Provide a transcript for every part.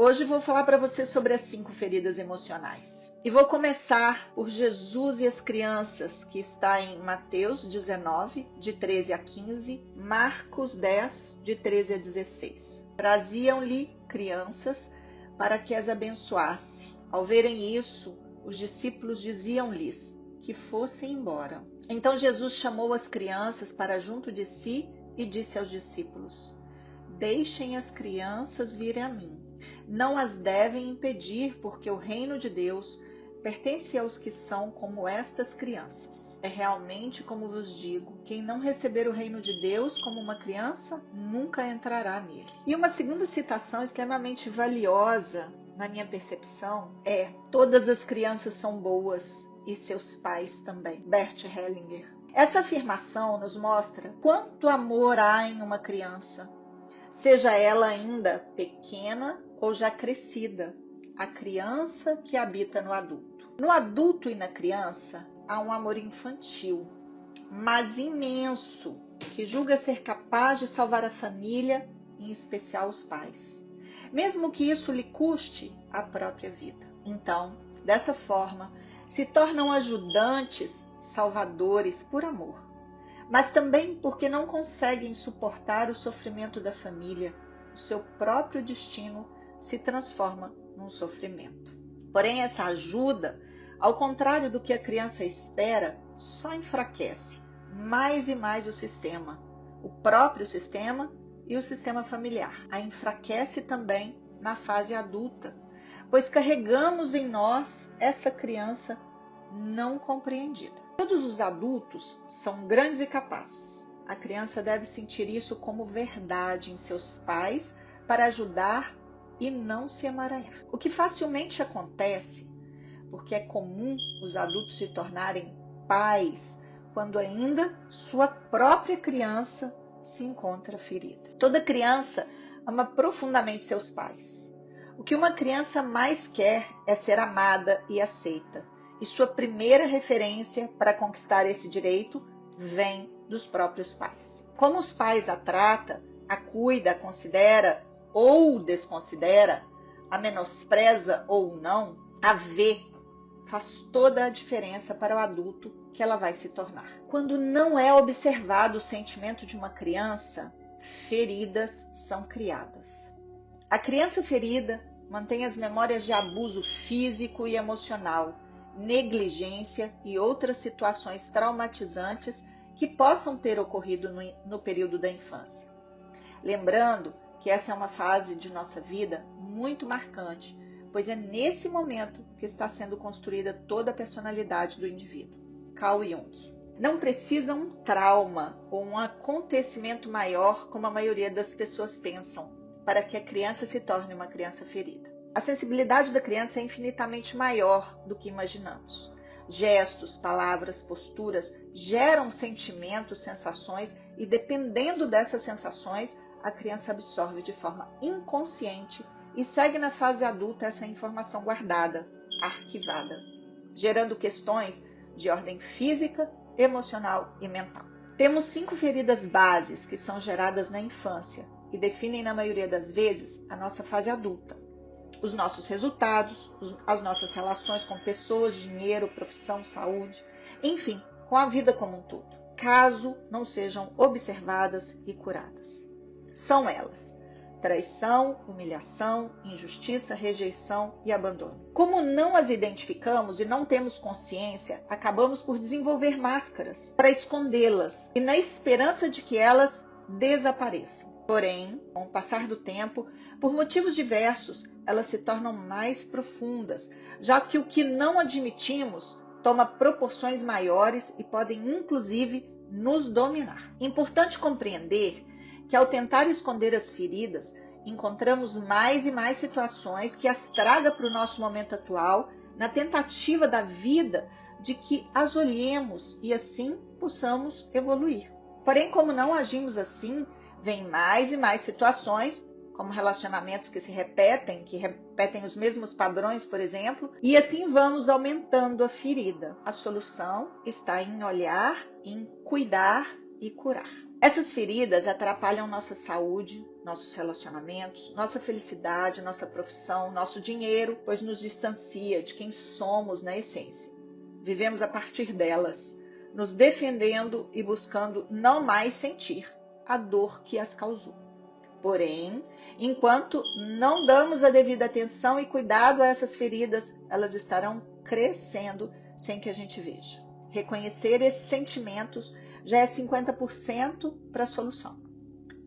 Hoje vou falar para você sobre as 5 feridas emocionais. E vou começar por Jesus e as crianças, que está em Mateus 19, de 13 a 15, Marcos 10, de 13 a 16. Traziam-lhe crianças para que as abençoasse. Ao verem isso, os discípulos diziam-lhes que fossem embora. Então Jesus chamou as crianças para junto de si e disse aos discípulos: Deixem as crianças virem a mim. Não as devem impedir, porque o reino de Deus pertence aos que são como estas crianças. É realmente como vos digo, quem não receber o reino de Deus como uma criança, nunca entrará nele. E uma segunda citação extremamente valiosa, na minha percepção, é: todas as crianças são boas e seus pais também. Bert Hellinger. Essa afirmação nos mostra quanto amor há em uma criança, seja ela ainda pequena ou já crescida, a criança que habita no adulto. No adulto e na criança há um amor infantil, mas imenso, que julga ser capaz de salvar a família, em especial os pais, mesmo que isso lhe custe a própria vida. Então, dessa forma, se tornam ajudantes, salvadores por amor, mas também porque não conseguem suportar o sofrimento da família. O seu próprio destino se transforma num sofrimento. Porém, essa ajuda, ao contrário do que a criança espera, só enfraquece mais e mais o sistema, o próprio sistema e o sistema familiar. A enfraquece também na fase adulta, pois carregamos em nós essa criança não compreendida. Todos os adultos são grandes e capazes. A criança deve sentir isso como verdade em seus pais para ajudar e não se emaranhar. O que facilmente acontece, porque é comum os adultos se tornarem pais quando ainda sua própria criança se encontra ferida. Toda criança ama profundamente seus pais. O que uma criança mais quer é ser amada e aceita. E sua primeira referência para conquistar esse direito vem dos próprios pais. Como os pais a trata, a cuida, a considera ou desconsidera, a menospreza ou não, a vê, faz toda a diferença para o adulto que ela vai se tornar. Quando não é observado o sentimento de uma criança, feridas são criadas. A criança ferida mantém as memórias de abuso físico e emocional, negligência e outras situações traumatizantes que possam ter ocorrido no período da infância. Lembrando que essa é uma fase de nossa vida muito marcante, pois é nesse momento que está sendo construída toda a personalidade do indivíduo. Carl Jung. Não precisa um trauma ou um acontecimento maior, como a maioria das pessoas pensam, para que a criança se torne uma criança ferida. A sensibilidade da criança é infinitamente maior do que imaginamos. Gestos, palavras, posturas geram sentimentos, sensações e, dependendo dessas sensações, a criança absorve de forma inconsciente e segue na fase adulta essa informação guardada, arquivada, gerando questões de ordem física, emocional e mental. Temos 5 feridas bases que são geradas na infância e definem, na maioria das vezes, a nossa fase adulta. Os nossos resultados, as nossas relações com pessoas, dinheiro, profissão, saúde, enfim, com a vida como um todo, caso não sejam observadas e curadas. São elas: traição, humilhação, injustiça, rejeição e abandono. Como não as identificamos e não temos consciência, acabamos por desenvolver máscaras para escondê-las e na esperança de que elas desapareçam. Porém, com o passar do tempo, por motivos diversos, elas se tornam mais profundas, já que o que não admitimos toma proporções maiores e podem, inclusive, nos dominar. Importante compreender que, ao tentar esconder as feridas, encontramos mais e mais situações que as traga para o nosso momento atual, na tentativa da vida de que as olhemos e assim possamos evoluir. Porém, como não agimos assim, vem mais e mais situações, como relacionamentos que repetem os mesmos padrões, por exemplo, e assim vamos aumentando a ferida. A solução está em olhar, em cuidar e curar. Essas feridas atrapalham nossa saúde, nossos relacionamentos, nossa felicidade, nossa profissão, nosso dinheiro, pois nos distancia de quem somos na essência. Vivemos a partir delas, nos defendendo e buscando não mais sentir a dor que as causou. Porém, enquanto não damos a devida atenção e cuidado a essas feridas, elas estarão crescendo sem que a gente veja. Reconhecer esses sentimentos já é 50% para a solução,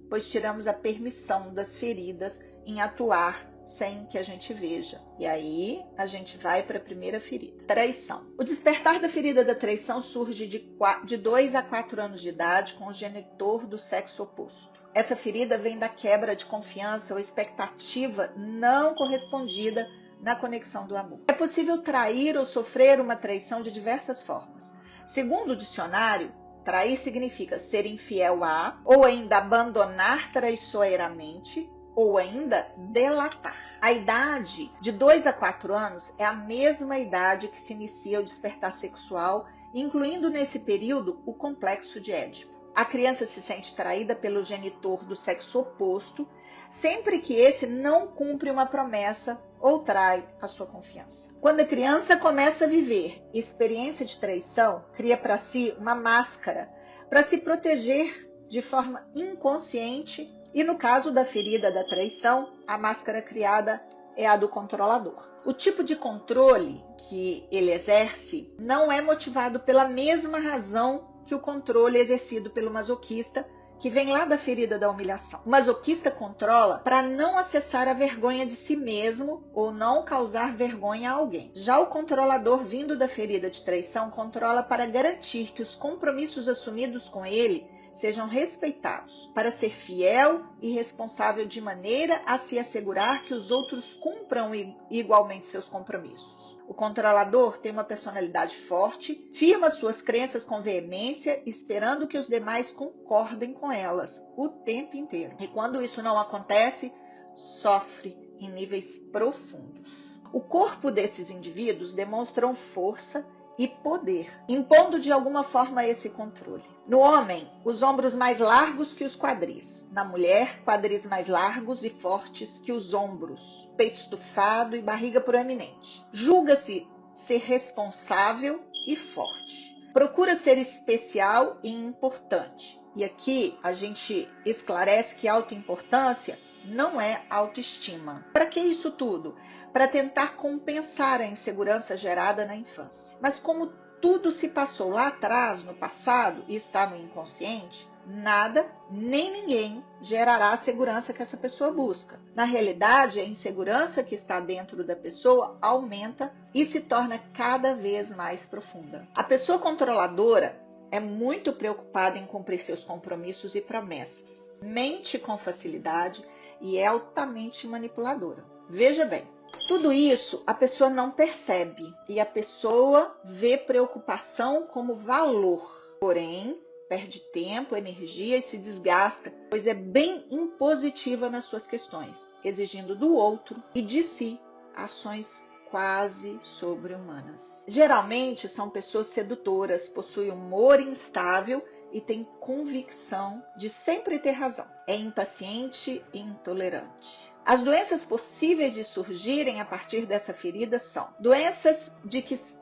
pois tiramos a permissão das feridas em atuar sem que a gente veja. E aí a gente vai para a primeira ferida, traição. O despertar da ferida da traição surge de 2 a 4 anos de idade com o genitor do sexo oposto. Essa ferida vem da quebra de confiança ou expectativa não correspondida na conexão do amor. É possível trair ou sofrer uma traição de diversas formas. Segundo o dicionário, trair significa ser infiel a, ou ainda abandonar traiçoeiramente, ou ainda delatar. A idade de 2 a 4 anos é a mesma idade que se inicia o despertar sexual, incluindo nesse período o complexo de Édipo. A criança se sente traída pelo genitor do sexo oposto, sempre que esse não cumpre uma promessa ou trai a sua confiança. Quando a criança começa a viver experiência de traição, cria para si uma máscara para se proteger de forma inconsciente e, no caso da ferida da traição, a máscara criada é a do controlador. O tipo de controle que ele exerce não é motivado pela mesma razão que o controle exercido pelo masoquista, que vem lá da ferida da humilhação. O masoquista controla para não acessar a vergonha de si mesmo ou não causar vergonha a alguém. Já o controlador, vindo da ferida de traição, controla para garantir que os compromissos assumidos com ele sejam respeitados, para ser fiel e responsável de maneira a se assegurar que os outros cumpram igualmente seus compromissos. O controlador tem uma personalidade forte, firma suas crenças com veemência, esperando que os demais concordem com elas o tempo inteiro. E quando isso não acontece, sofre em níveis profundos. O corpo desses indivíduos demonstram força e poder, impondo de alguma forma esse controle. No homem, os ombros mais largos que os quadris. Na mulher, quadris mais largos e fortes que os ombros, peito estufado e barriga proeminente. Julga-se ser responsável e forte. Procura ser especial e importante. E aqui a gente esclarece que autoimportância não é autoestima. Para que isso tudo? Para tentar compensar a insegurança gerada na infância. Mas como tudo se passou lá atrás, no passado, e está no inconsciente, nada, nem ninguém gerará a segurança que essa pessoa busca. Na realidade, a insegurança que está dentro da pessoa aumenta e se torna cada vez mais profunda. A pessoa controladora é muito preocupada em cumprir seus compromissos e promessas. Mente com facilidade e é altamente manipuladora. Veja bem, tudo isso a pessoa não percebe e a pessoa vê preocupação como valor. Porém, perde tempo, energia e se desgasta, pois é bem impositiva nas suas questões, exigindo do outro e de si ações quase sobre-humanas. Geralmente são pessoas sedutoras, possuem humor instável e têm convicção de sempre ter razão. É impaciente e intolerante. As doenças possíveis de surgirem a partir dessa ferida são doenças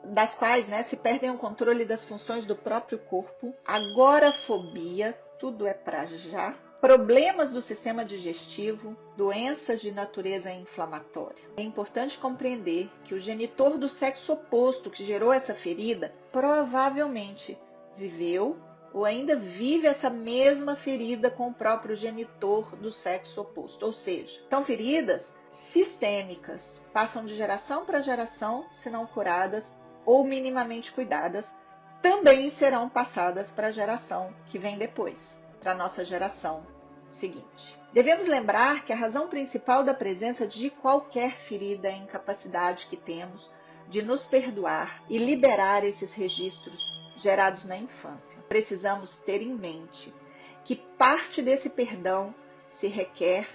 das quais se perdem o controle das funções do próprio corpo, agorafobia, tudo é para já, problemas do sistema digestivo, doenças de natureza inflamatória. É importante compreender que o genitor do sexo oposto que gerou essa ferida provavelmente viveu ou ainda vive essa mesma ferida com o próprio genitor do sexo oposto. Ou seja, são feridas sistêmicas, passam de geração para geração, se não curadas ou minimamente cuidadas, também serão passadas para a geração que vem depois, para a nossa geração seguinte. Devemos lembrar que a razão principal da presença de qualquer ferida é a incapacidade que temos de nos perdoar e liberar esses registros gerados na infância. Precisamos ter em mente que parte desse perdão se requer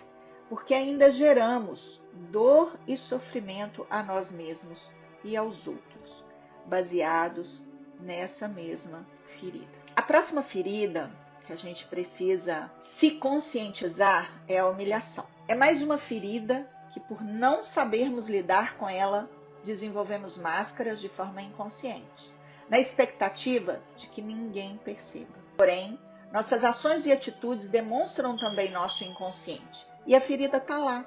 porque ainda geramos dor e sofrimento a nós mesmos e aos outros, baseados nessa mesma ferida. A próxima ferida que a gente precisa se conscientizar é a humilhação. É mais uma ferida que, por não sabermos lidar com ela, desenvolvemos máscaras de forma inconsciente, na expectativa de que ninguém perceba. Porém, nossas ações e atitudes demonstram também nosso inconsciente, e a ferida está lá,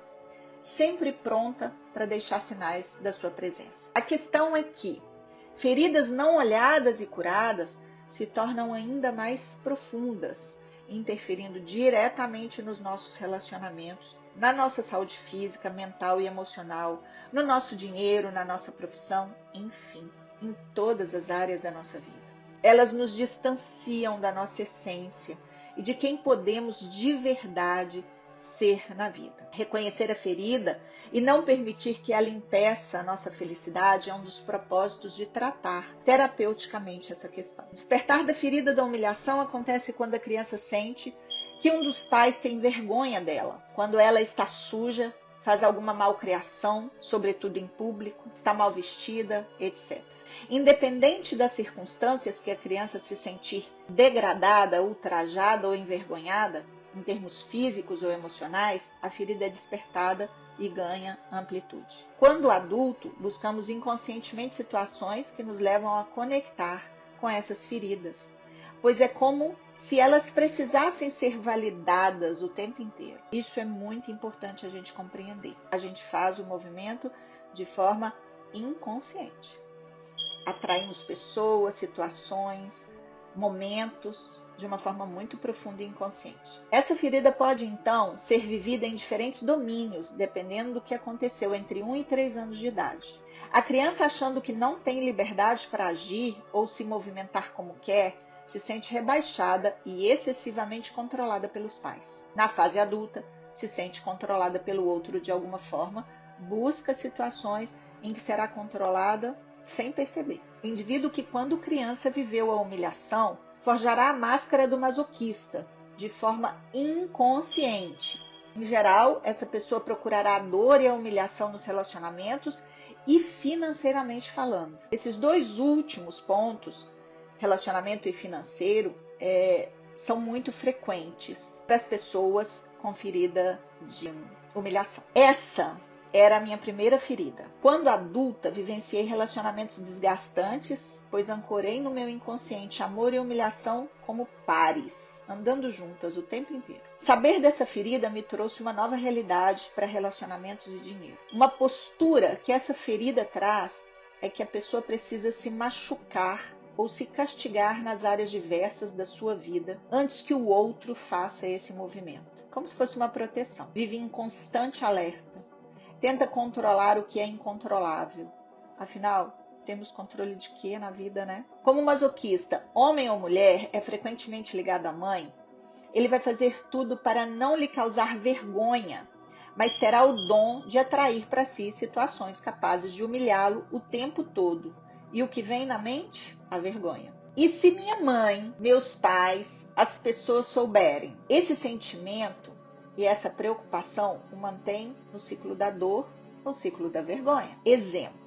sempre pronta para deixar sinais da sua presença. A questão é que feridas não olhadas e curadas se tornam ainda mais profundas, interferindo diretamente nos nossos relacionamentos, na nossa saúde física, mental e emocional, no nosso dinheiro, na nossa profissão, enfim, em todas as áreas da nossa vida. Elas nos distanciam da nossa essência e de quem podemos de verdade ser na vida. Reconhecer a ferida e não permitir que ela impeça a nossa felicidade é um dos propósitos de tratar terapeuticamente essa questão. O despertar da ferida da humilhação acontece quando a criança sente que um dos pais tem vergonha dela, quando ela está suja, faz alguma malcriação, sobretudo em público, está mal vestida, etc. Independente das circunstâncias que a criança se sentir degradada, ultrajada ou envergonhada, em termos físicos ou emocionais, a ferida é despertada e ganha amplitude. Quando adulto, buscamos inconscientemente situações que nos levam a conectar com essas feridas, pois é como se elas precisassem ser validadas o tempo inteiro. Isso é muito importante a gente compreender. A gente faz o movimento de forma inconsciente. Atraímos pessoas, situações, momentos de uma forma muito profunda e inconsciente. Essa ferida pode, então, ser vivida em diferentes domínios, dependendo do que aconteceu entre 1 e 3 anos de idade. A criança, achando que não tem liberdade para agir ou se movimentar como quer, se sente rebaixada e excessivamente controlada pelos pais. Na fase adulta, se sente controlada pelo outro de alguma forma, busca situações em que será controlada sem perceber. O indivíduo que, quando criança, viveu a humilhação, forjará a máscara do masoquista, de forma inconsciente. Em geral, essa pessoa procurará a dor e a humilhação nos relacionamentos e financeiramente falando. Esses dois últimos pontos, relacionamento e financeiro, são muito frequentes para as pessoas com ferida de humilhação. Essa era a minha primeira ferida. Quando adulta, vivenciei relacionamentos desgastantes, pois ancorei no meu inconsciente amor e humilhação como pares, andando juntas o tempo inteiro. Saber dessa ferida me trouxe uma nova realidade para relacionamentos e dinheiro. Uma postura que essa ferida traz é que a pessoa precisa se machucar ou se castigar nas áreas diversas da sua vida antes que o outro faça esse movimento. Como se fosse uma proteção. Vive em constante alerta. Tenta controlar o que é incontrolável. Afinal, temos controle de quê na vida, né? Como masoquista, homem ou mulher, é frequentemente ligado à mãe, ele vai fazer tudo para não lhe causar vergonha, mas terá o dom de atrair para si situações capazes de humilhá-lo o tempo todo. E o que vem na mente? A vergonha. E se minha mãe, meus pais, as pessoas souberem? Esse sentimento e essa preocupação o mantém no ciclo da dor, no ciclo da vergonha. Exemplo.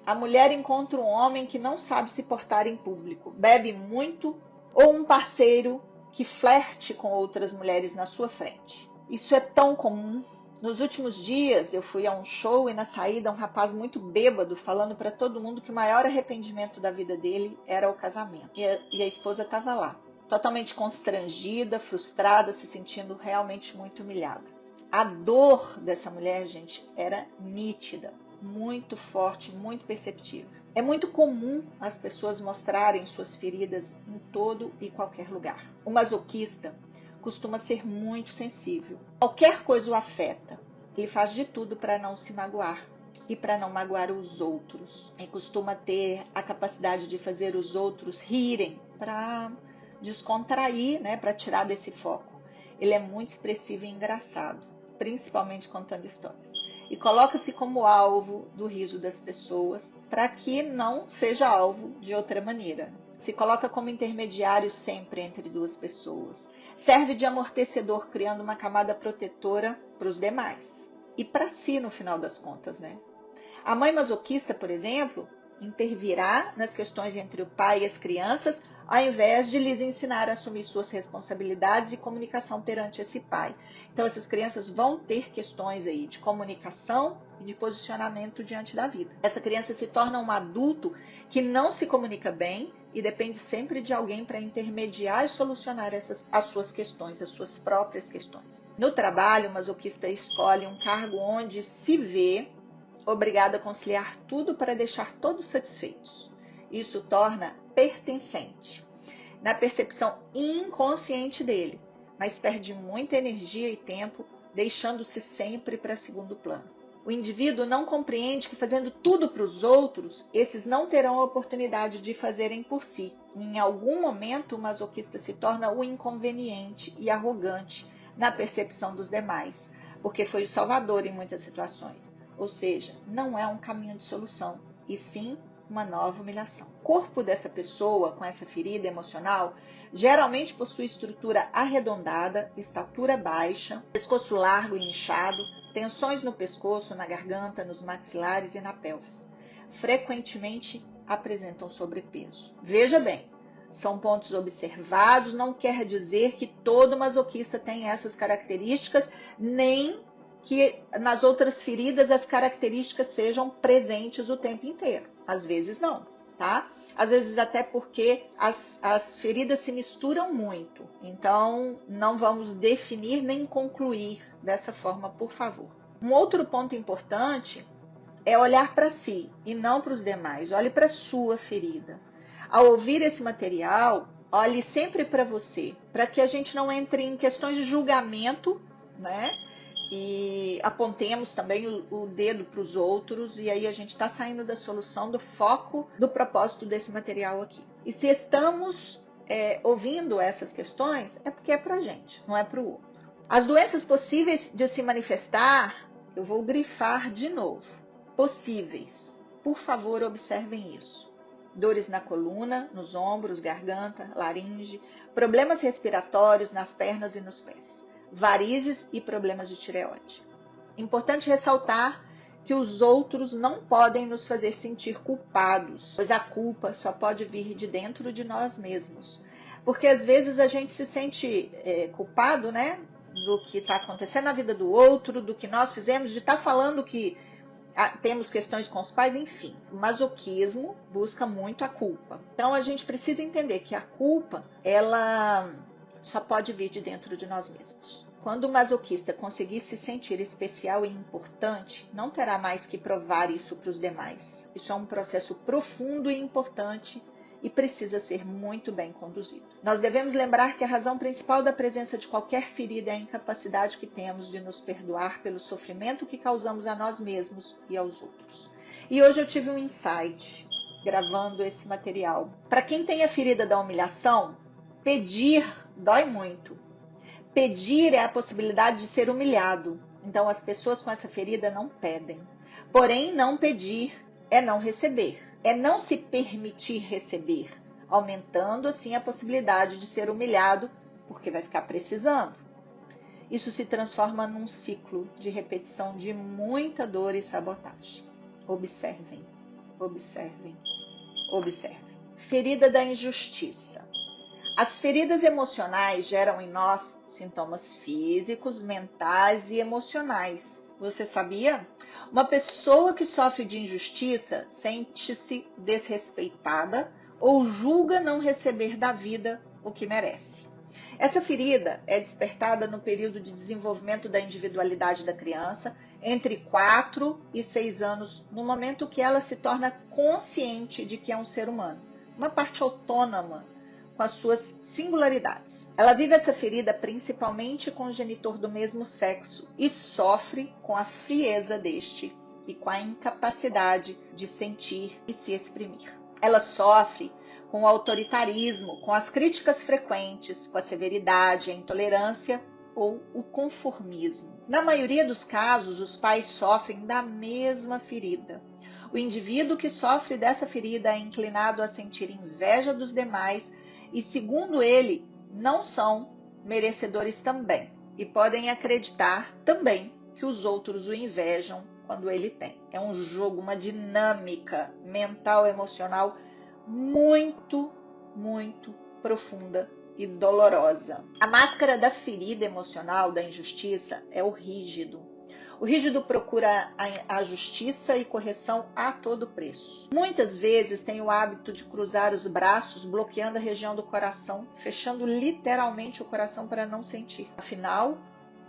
A mulher encontra um homem que não sabe se portar em público, bebe muito, ou um parceiro que flerte com outras mulheres na sua frente. Isso é tão comum. Nos últimos dias eu fui a um show e na saída um rapaz muito bêbado falando para todo mundo que o maior arrependimento da vida dele era o casamento. E a esposa estava lá, totalmente constrangida, frustrada, se sentindo realmente muito humilhada. A dor dessa mulher, gente, era nítida, muito forte, muito perceptível. É muito comum as pessoas mostrarem suas feridas em todo e qualquer lugar. O masoquista costuma ser muito sensível. Qualquer coisa o afeta. Ele faz de tudo para não se magoar e para não magoar os outros. Ele costuma ter a capacidade de fazer os outros rirem para descontrair, né, para tirar desse foco. Ele é muito expressivo e engraçado, principalmente contando histórias. E coloca-se como alvo do riso das pessoas para que não seja alvo de outra maneira. Se coloca como intermediário sempre entre duas pessoas. Serve de amortecedor, criando uma camada protetora para os demais. E para si, no final das contas, né? A mãe masoquista, por exemplo, intervirá nas questões entre o pai e as crianças ao invés de lhes ensinar a assumir suas responsabilidades e comunicação perante esse pai. Então, essas crianças vão ter questões aí de comunicação e de posicionamento diante da vida. Essa criança se torna um adulto que não se comunica bem e depende sempre de alguém para intermediar e solucionar as suas questões, as suas próprias questões. No trabalho, o masoquista escolhe um cargo onde se vê obrigado a conciliar tudo para deixar todos satisfeitos. Isso torna pertencente, na percepção inconsciente dele, mas perde muita energia e tempo, deixando-se sempre para segundo plano. O indivíduo não compreende que fazendo tudo para os outros, esses não terão a oportunidade de fazerem por si. Em algum momento, o masoquista se torna o inconveniente e arrogante na percepção dos demais, porque foi o salvador em muitas situações. Ou seja, não é um caminho de solução, e sim uma nova humilhação. O corpo dessa pessoa com essa ferida emocional geralmente possui estrutura arredondada, estatura baixa, pescoço largo e inchado, tensões no pescoço, na garganta, nos maxilares e na pelvis. Frequentemente apresentam sobrepeso. Veja bem, são pontos observados, não quer dizer que todo masoquista tem essas características, nem que nas outras feridas as características sejam presentes o tempo inteiro. Às vezes não, tá? Às vezes até porque as feridas se misturam muito. Então, não vamos definir nem concluir dessa forma, por favor. Um outro ponto importante é olhar para si e não para os demais. Olhe para a sua ferida. Ao ouvir esse material, olhe sempre para você, para que a gente não entre em questões de julgamento, né? E apontemos também o dedo para os outros, e aí a gente está saindo da solução, do foco, do propósito desse material aqui. E se estamos ouvindo essas questões, é porque é para a gente, não é para o outro. As doenças possíveis de se manifestar, eu vou grifar de novo. Possíveis. Por favor, observem isso. Dores na coluna, nos ombros, garganta, laringe, problemas respiratórios nas pernas e nos pés, varizes e problemas de tireoide. Importante ressaltar que os outros não podem nos fazer sentir culpados, pois a culpa só pode vir de dentro de nós mesmos. Porque às vezes a gente se sente culpado, né, do que está acontecendo na vida do outro, do que nós fizemos, de estar falando que temos questões com os pais, enfim. O masoquismo busca muito a culpa. Então a gente precisa entender que a culpa, ela só pode vir de dentro de nós mesmos. Quando o masoquista conseguir se sentir especial e importante, não terá mais que provar isso para os demais. Isso é um processo profundo e importante e precisa ser muito bem conduzido. Nós devemos lembrar que a razão principal da presença de qualquer ferida é a incapacidade que temos de nos perdoar pelo sofrimento que causamos a nós mesmos e aos outros. E hoje eu tive um insight gravando esse material. Para quem tem a ferida da humilhação, pedir dói muito. Pedir é a possibilidade de ser humilhado. Então as pessoas com essa ferida não pedem. Porém, não pedir é não receber. É não se permitir receber, aumentando assim a possibilidade de ser humilhado, porque vai ficar precisando. Isso se transforma num ciclo de repetição de muita dor e sabotagem. Observem, observem, observem. Ferida da injustiça. As feridas emocionais geram em nós sintomas físicos, mentais e emocionais. Você sabia? Uma pessoa que sofre de injustiça sente-se desrespeitada ou julga não receber da vida o que merece. Essa ferida é despertada no período de desenvolvimento da individualidade da criança, entre 4 e 6 anos, no momento que ela se torna consciente de que é um ser humano, uma parte autônoma com as suas singularidades. Ela vive essa ferida principalmente com o genitor do mesmo sexo e sofre com a frieza deste e com a incapacidade de sentir e se exprimir. Ela sofre com o autoritarismo, com as críticas frequentes, com a severidade, a intolerância ou o conformismo. Na maioria dos casos, os pais sofrem da mesma ferida. O indivíduo que sofre dessa ferida é inclinado a sentir inveja dos demais e, segundo ele, não são merecedores também. E podem acreditar também que os outros o invejam quando ele tem. É um jogo, uma dinâmica mental, emocional muito muito profunda e dolorosa. A máscara da ferida emocional da injustiça é o rígido. O rígido procura a justiça e correção a todo preço. Muitas vezes tem o hábito de cruzar os braços, bloqueando a região do coração, fechando literalmente o coração para não sentir. Afinal,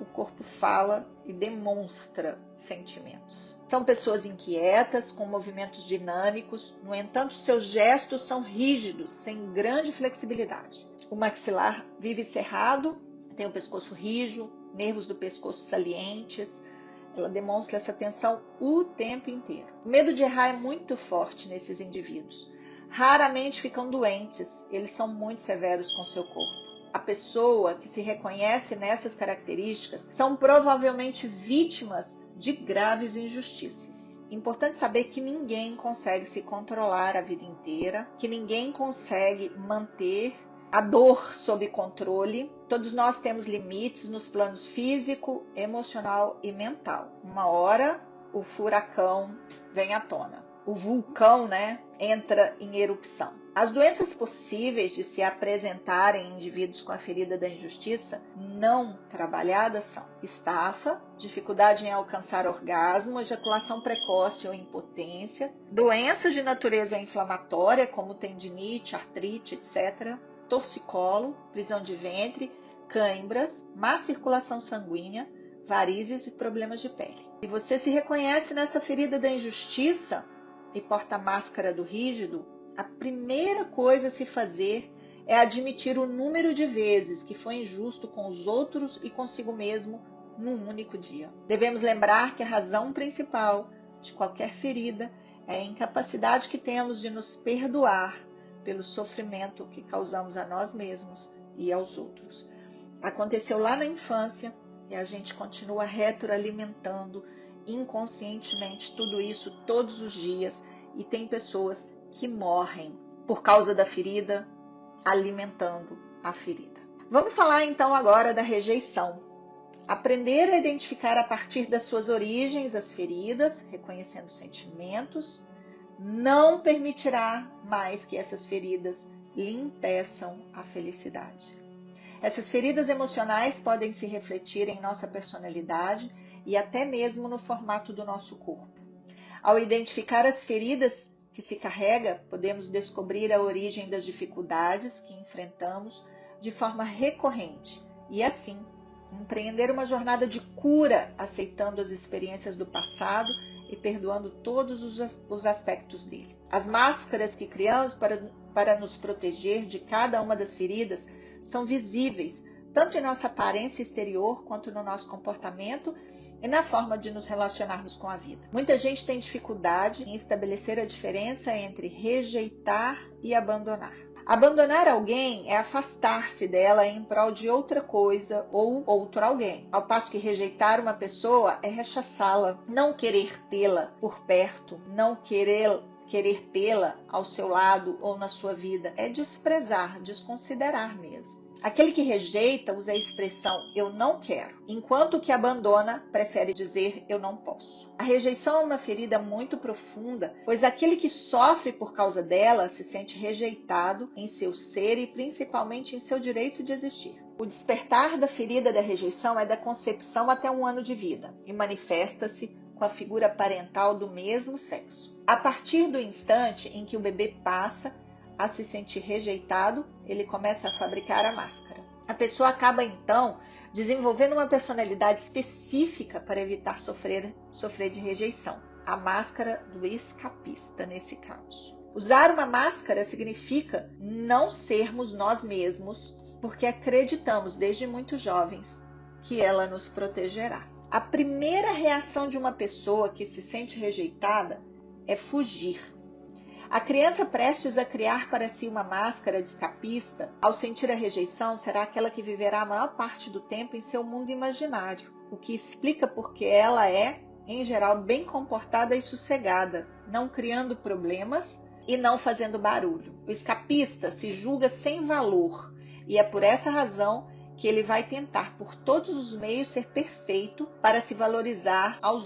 o corpo fala e demonstra sentimentos. São pessoas inquietas, com movimentos dinâmicos, no entanto, seus gestos são rígidos, sem grande flexibilidade. O maxilar vive cerrado, tem o pescoço rijo, nervos do pescoço salientes. Ela demonstra essa tensão o tempo inteiro. O medo de errar é muito forte nesses indivíduos. Raramente ficam doentes, eles são muito severos com seu corpo. A pessoa que se reconhece nessas características são provavelmente vítimas de graves injustiças. Importante saber que ninguém consegue se controlar a vida inteira, que ninguém consegue manter a dor sob controle. Todos nós temos limites nos planos físico, emocional e mental. Uma hora o furacão vem à tona. O vulcão, entra em erupção. As doenças possíveis de se apresentarem em indivíduos com a ferida da injustiça não trabalhadas são estafa, dificuldade em alcançar orgasmo, ejaculação precoce ou impotência, doenças de natureza inflamatória como tendinite, artrite, etc., torcicolo, prisão de ventre, cãibras, má circulação sanguínea, varizes e problemas de pele. Se você se reconhece nessa ferida da injustiça e porta a máscara do rígido, a primeira coisa a se fazer é admitir o número de vezes que foi injusto com os outros e consigo mesmo num único dia. Devemos lembrar que a razão principal de qualquer ferida é a incapacidade que temos de nos perdoar pelo sofrimento que causamos a nós mesmos e aos outros. Aconteceu lá na infância e a gente continua retroalimentando inconscientemente tudo isso todos os dias, e tem pessoas que morrem por causa da ferida, alimentando a ferida. Vamos falar então agora da rejeição. Aprender a identificar a partir das suas origens as feridas, reconhecendo sentimentos, não permitirá mais que essas feridas lhe impeçam a felicidade. Essas feridas emocionais podem se refletir em nossa personalidade e até mesmo no formato do nosso corpo. Ao identificar as feridas que se carrega, podemos descobrir a origem das dificuldades que enfrentamos de forma recorrente e, assim, empreender uma jornada de cura, aceitando as experiências do passado e perdoando todos os aspectos dele. As máscaras que criamos para nos proteger de cada uma das feridas são visíveis, tanto em nossa aparência exterior quanto no nosso comportamento e na forma de nos relacionarmos com a vida. Muita gente tem dificuldade em estabelecer a diferença entre rejeitar e abandonar. Abandonar alguém é afastar-se dela em prol de outra coisa ou outro alguém, ao passo que rejeitar uma pessoa é rechaçá-la, não querer tê-la por perto, não querer tê-la ao seu lado ou na sua vida, é desprezar, desconsiderar mesmo. Aquele que rejeita usa a expressão eu não quero, enquanto o que abandona prefere dizer eu não posso. A rejeição é uma ferida muito profunda, pois aquele que sofre por causa dela se sente rejeitado em seu ser e principalmente em seu direito de existir. O despertar da ferida da rejeição é da concepção até 1 ano de vida e manifesta-se com a figura parental do mesmo sexo. A partir do instante em que o bebê passa a se sentir rejeitado, ele começa a fabricar a máscara. A pessoa acaba, então, desenvolvendo uma personalidade específica para evitar sofrer de rejeição. A máscara do escapista, nesse caso. Usar uma máscara significa não sermos nós mesmos, porque acreditamos desde muito jovens que ela nos protegerá. A primeira reação de uma pessoa que se sente rejeitada é fugir. A criança prestes a criar para si uma máscara de escapista, ao sentir a rejeição, será aquela que viverá a maior parte do tempo em seu mundo imaginário, o que explica porque ela é, em geral, bem comportada e sossegada, não criando problemas e não fazendo barulho. O escapista se julga sem valor e é por essa razão que ele vai tentar por todos os meios ser perfeito para se valorizar aos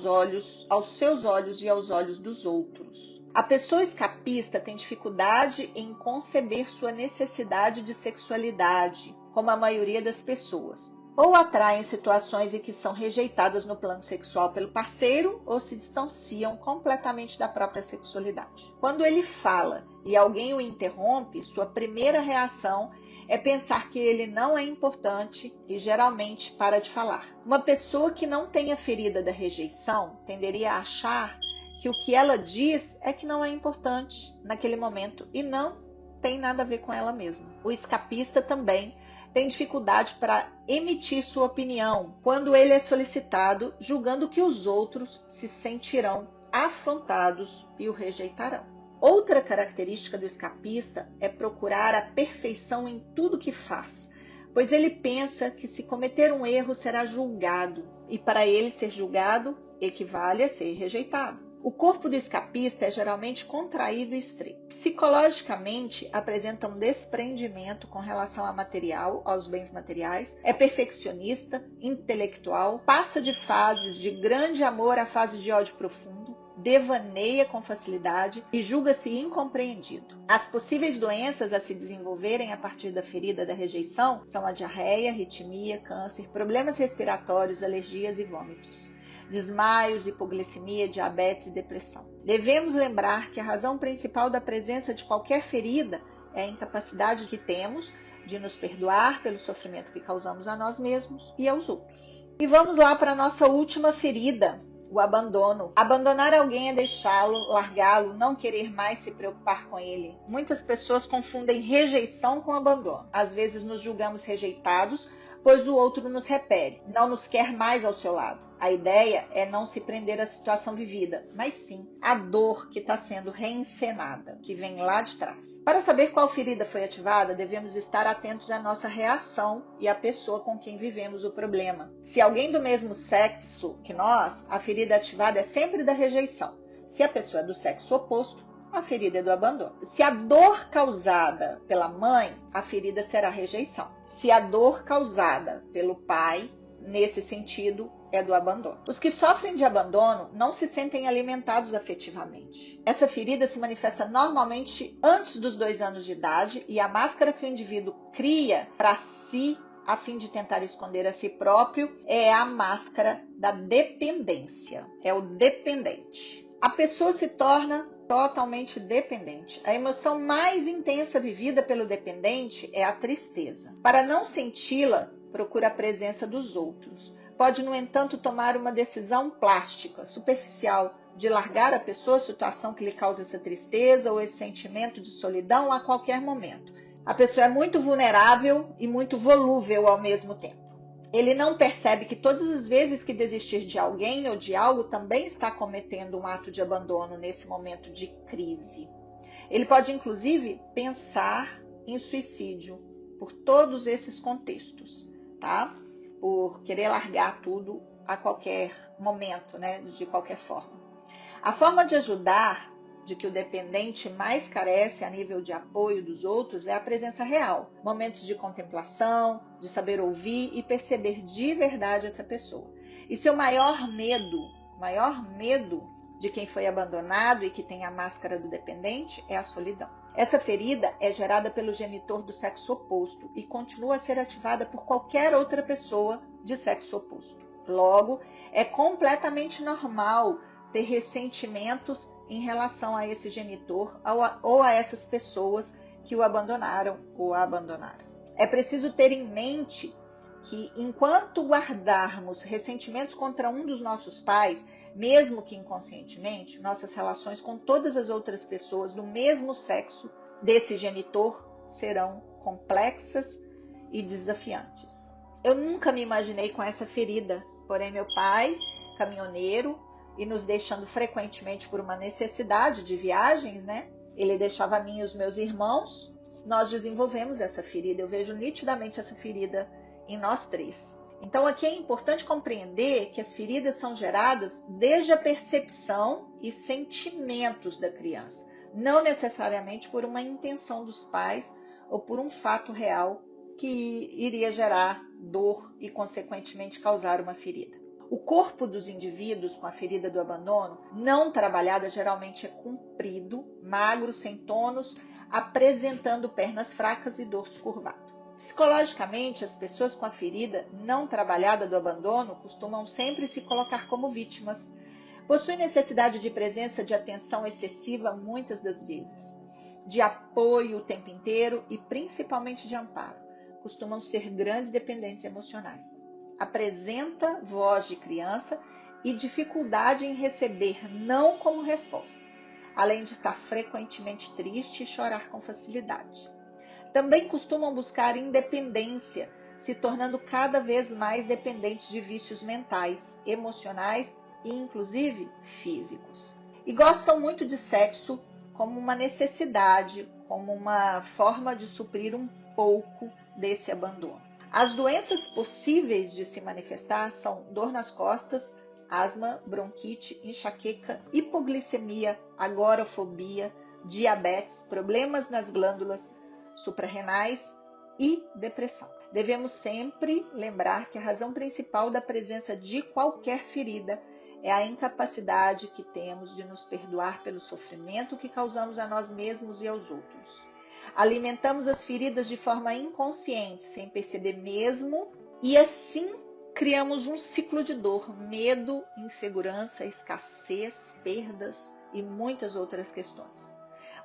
seus olhos e aos olhos dos outros. A pessoa escapista tem dificuldade em conceber sua necessidade de sexualidade, como a maioria das pessoas. Ou atraem situações em que são rejeitadas no plano sexual pelo parceiro ou se distanciam completamente da própria sexualidade. Quando ele fala e alguém o interrompe, sua primeira reação é pensar que ele não é importante e geralmente para de falar. Uma pessoa que não tem a ferida da rejeição tenderia a achar que o que ela diz é que não é importante naquele momento e não tem nada a ver com ela mesma. O escapista também tem dificuldade para emitir sua opinião quando ele é solicitado, julgando que os outros se sentirão afrontados e o rejeitarão. Outra característica do escapista é procurar a perfeição em tudo que faz, pois ele pensa que se cometer um erro será julgado, e para ele ser julgado equivale a ser rejeitado. O corpo do escapista é geralmente contraído e estreito. Psicologicamente, apresenta um desprendimento com relação ao material, aos bens materiais, é perfeccionista, intelectual, passa de fases de grande amor a fases de ódio profundo, devaneia com facilidade e julga-se incompreendido. As possíveis doenças a se desenvolverem a partir da ferida da rejeição são a diarreia, arritmia, câncer, problemas respiratórios, alergias e vômitos, desmaios, hipoglicemia, diabetes e depressão. Devemos lembrar que a razão principal da presença de qualquer ferida é a incapacidade que temos de nos perdoar pelo sofrimento que causamos a nós mesmos e aos outros. E vamos lá para a nossa última ferida, o abandono. Abandonar alguém é deixá-lo, largá-lo, não querer mais se preocupar com ele. Muitas pessoas confundem rejeição com abandono. Às vezes nos julgamos rejeitados, pois o outro nos repele, não nos quer mais ao seu lado. A ideia é não se prender à situação vivida, mas sim à dor que está sendo reencenada, que vem lá de trás. Para saber qual ferida foi ativada, devemos estar atentos à nossa reação e à pessoa com quem vivemos o problema. Se alguém do mesmo sexo que nós, a ferida ativada é sempre da rejeição. Se a pessoa é do sexo oposto, a ferida é do abandono. Se a dor causada pela mãe, a ferida será a rejeição. Se a dor causada pelo pai, nesse sentido, é do abandono. Os que sofrem de abandono não se sentem alimentados afetivamente. Essa ferida se manifesta normalmente antes dos 2 anos de idade e a máscara que o indivíduo cria para si, a fim de tentar esconder a si próprio, é a máscara da dependência. É o dependente. A pessoa se torna totalmente dependente. A emoção mais intensa vivida pelo dependente é a tristeza. Para não senti-la, procura a presença dos outros. Pode, no entanto, tomar uma decisão plástica, superficial, de largar a pessoa, a situação que lhe causa essa tristeza ou esse sentimento de solidão a qualquer momento. A pessoa é muito vulnerável e muito volúvel ao mesmo tempo. Ele não percebe que todas as vezes que desistir de alguém ou de algo também está cometendo um ato de abandono nesse momento de crise. Ele pode, inclusive, pensar em suicídio por todos esses contextos, tá? Por querer largar tudo a qualquer momento, né? De qualquer forma. A forma de ajudar de que o dependente mais carece a nível de apoio dos outros é a presença real, momentos de contemplação, de saber ouvir e perceber de verdade essa pessoa. E seu maior medo de quem foi abandonado e que tem a máscara do dependente é a solidão. Essa ferida é gerada pelo genitor do sexo oposto e continua a ser ativada por qualquer outra pessoa de sexo oposto. Logo, é completamente normal ter ressentimentos em relação a esse genitor ou a essas pessoas que o abandonaram ou a abandonaram. É preciso ter em mente que, enquanto guardarmos ressentimentos contra um dos nossos pais, mesmo que inconscientemente, nossas relações com todas as outras pessoas do mesmo sexo desse genitor serão complexas e desafiantes. Eu nunca me imaginei com essa ferida, porém meu pai, caminhoneiro, e nos deixando frequentemente por uma necessidade de viagens, né? Ele deixava a mim e os meus irmãos. Nós desenvolvemos essa ferida. Eu vejo nitidamente essa ferida em nós 3. Então aqui é importante compreender que as feridas são geradas desde a percepção e sentimentos da criança, não necessariamente por uma intenção dos pais ou por um fato real que iria gerar dor e, consequentemente, causar uma ferida. O corpo dos indivíduos com a ferida do abandono não trabalhada geralmente é comprido, magro, sem tônus, apresentando pernas fracas e dorso curvado. Psicologicamente, as pessoas com a ferida não trabalhada do abandono costumam sempre se colocar como vítimas. Possuem necessidade de presença de atenção excessiva muitas das vezes, de apoio o tempo inteiro e principalmente de amparo. Costumam ser grandes dependentes emocionais. Apresenta voz de criança e dificuldade em receber não como resposta, além de estar frequentemente triste e chorar com facilidade. Também costumam buscar independência, se tornando cada vez mais dependentes de vícios mentais, emocionais e inclusive físicos. E gostam muito de sexo como uma necessidade, como uma forma de suprir um pouco desse abandono. As doenças possíveis de se manifestar são dor nas costas, asma, bronquite, enxaqueca, hipoglicemia, agorafobia, diabetes, problemas nas glândulas suprarrenais e depressão. Devemos sempre lembrar que a razão principal da presença de qualquer ferida é a incapacidade que temos de nos perdoar pelo sofrimento que causamos a nós mesmos e aos outros. Alimentamos as feridas de forma inconsciente, sem perceber mesmo, e assim criamos um ciclo de dor, medo, insegurança, escassez, perdas e muitas outras questões.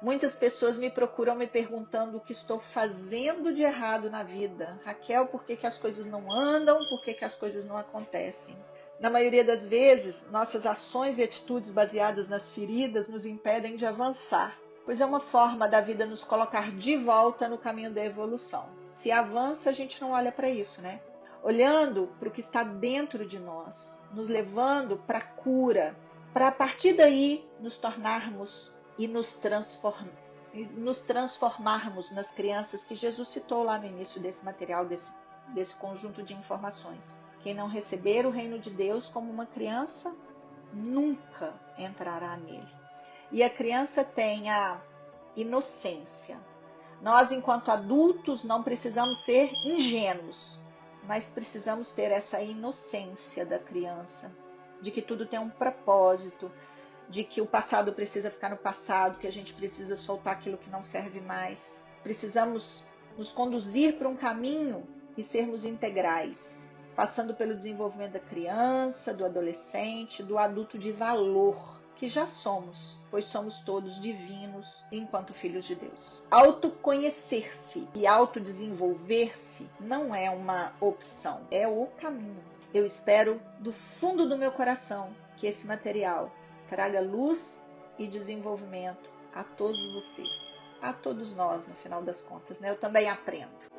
Muitas pessoas me procuram me perguntando o que estou fazendo de errado na vida. Raquel, por que as coisas não andam? Por que as coisas não acontecem? Na maioria das vezes, nossas ações e atitudes baseadas nas feridas nos impedem de avançar, pois é uma forma da vida nos colocar de volta no caminho da evolução. Se avança, a gente não olha para isso, né? Olhando para o que está dentro de nós, nos levando para a cura, para a partir daí nos tornarmos e nos transformarmos nas crianças que Jesus citou lá no início desse material, desse conjunto de informações. Quem não receber o reino de Deus como uma criança, nunca entrará nele. E a criança tem a inocência. Nós, enquanto adultos, não precisamos ser ingênuos, mas precisamos ter essa inocência da criança, de que tudo tem um propósito, de que o passado precisa ficar no passado, que a gente precisa soltar aquilo que não serve mais. Precisamos nos conduzir para um caminho e sermos integrais, passando pelo desenvolvimento da criança, do adolescente, do adulto de valor, que já somos, pois somos todos divinos enquanto filhos de Deus. Autoconhecer-se e autodesenvolver-se não é uma opção, é o caminho. Eu espero do fundo do meu coração que esse material traga luz e desenvolvimento a todos vocês, a todos nós, no final das contas, né? Eu também aprendo.